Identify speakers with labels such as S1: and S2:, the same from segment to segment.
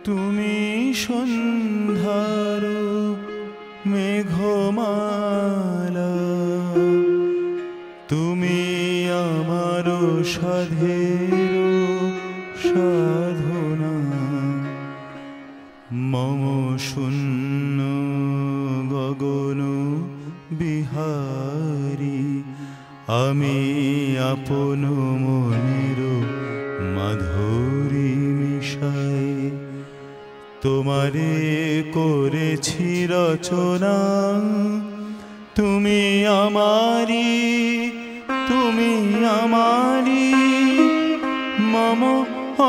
S1: তুমি সন্ধ্যার মেঘমালা, তুমি আমার সাধের সাধনা, মম শূন্য গগন বিহারী, আমি আপন মনের মাধুরী মিশাই তোমারে করেছি রচনা। তুমি আমারি, তুমি আমারি, মম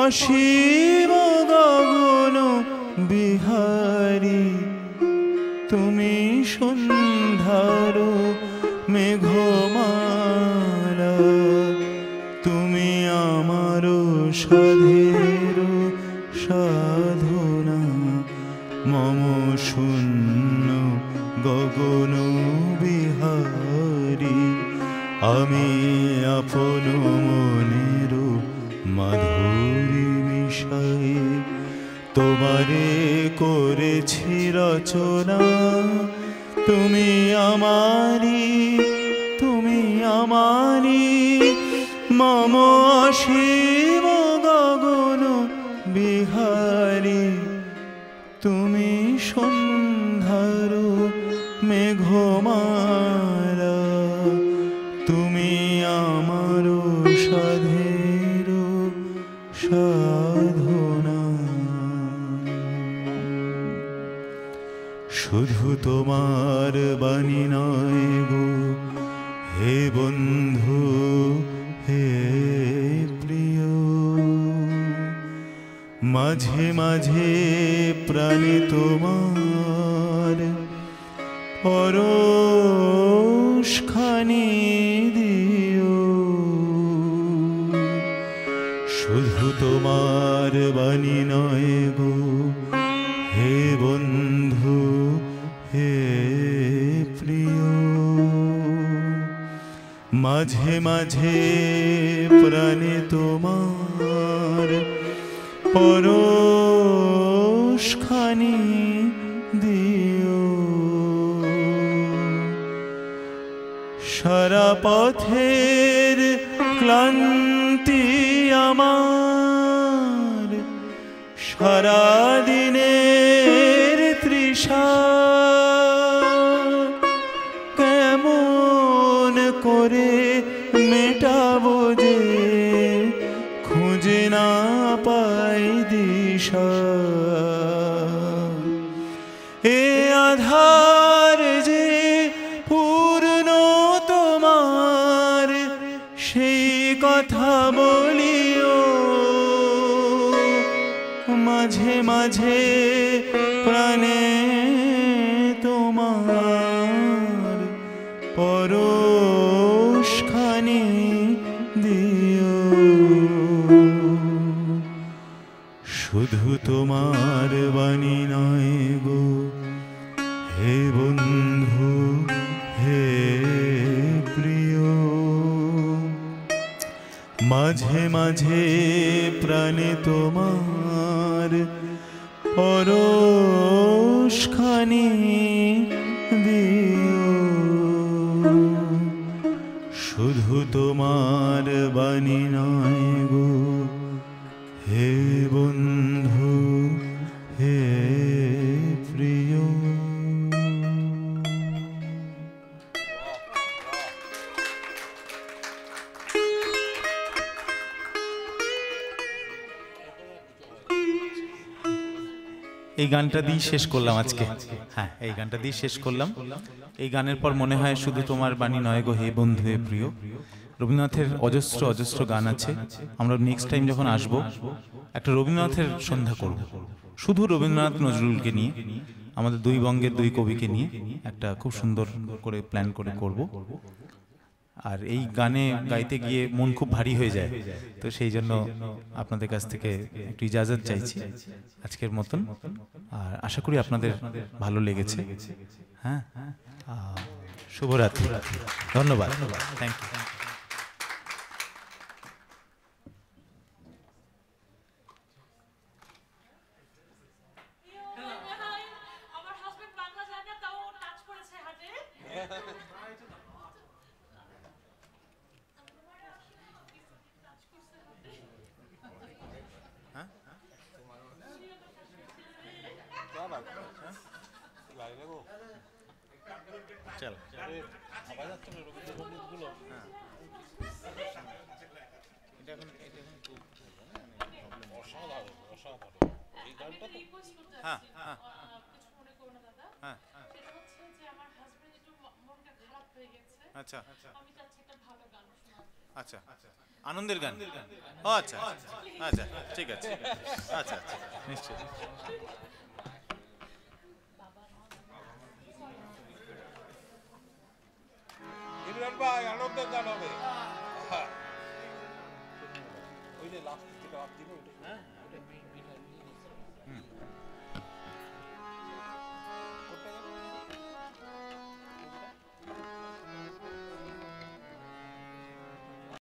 S1: অসীম গগন বিহারী, তুমি সন্ধ্যার মেঘমালা, তুমি আমার সাধের সাধনা, মম শূন্য গগন বিহারী, আমি আপন মনের মাধুরী মিশাই তোমারে করেছি রচনা। তুমি আমারি, তুমি আমারি, মম অসীম গগন বিহারী, তুমি সন্ধ্যার মেঘমালা, তুমি আমার সাধের সাধনা। শুধু তোমার বাণী নয় গো হে বন্ধু, হে প্রিয়, মাঝে মাঝে প্রাণে তোমার পরশখানি দিও। শুধু তোমার বাণী নয় গো হে বন্ধু, হে প্রিয়, মাঝে মাঝে প্রাণে তোমার পরশখানি দিও। সারা পথের ক্লান্তি আমার, সারা দিনের তৃষা, কেমন করে মেটাবো যে খুঁজে না পাই দিশা। এ আধার যে পূর্ণ তোমার, সেই কথা বলিও। মাঝে মাঝে প্রাণে তোমার পরশখানি দিও। শুধু তোমার বাণী নয় গো হে বন্ধু, হে প্রিয়, মাঝে মাঝে প্রাণে তোমার পরশখানি দিও। শুধু তোমার বাণী নয় গো হে বন্ধু, হে প্রিয়।
S2: এই গানটা দিয়ে শেষ করলাম আজকে। হ্যাঁ, এই গানটা দিয়ে শেষ করলাম। এই গানের পর মনে হয় শুধু তোমার বাণী নয় গো হে বন্ধু, হে প্রিয়। রবীন্দ্রনাথের অজস্র অজস্র গান আছে। আমরা নেক্সট টাইম যখন আসব একটা রবীন্দ্রনাথের সন্ধ্যা করব, শুধু রবীন্দ্রনাথ নজরুলকে নিয়ে, আমাদের দুই বঙ্গের দুই কবিকে নিয়ে একটা খুব সুন্দর করে প্ল্যান করে করব। আর এই গানে গাইতে গিয়ে মন খুব ভারী হয়ে যায়, তো সেই জন্য আপনাদের কাছ থেকে একটু ইজাজত চাইছি আজকের মতন। আর আশা করি আপনাদের ভালো লেগেছে। হ্যাঁ, শুভরাত্রি, ধন্যবাদ, থ্যাংক ইউ। চল হ্যাঁ হ্যাঁ হ্যাঁ আচ্ছা আচ্ছা আনন্দের গান ও আচ্ছা আচ্ছা ঠিক আছে আচ্ছা আচ্ছা নিশ্চয়ই
S3: ইমরান ভাই আনন্দের গান হবে। ওই যে লাস্ট যেটা আপনি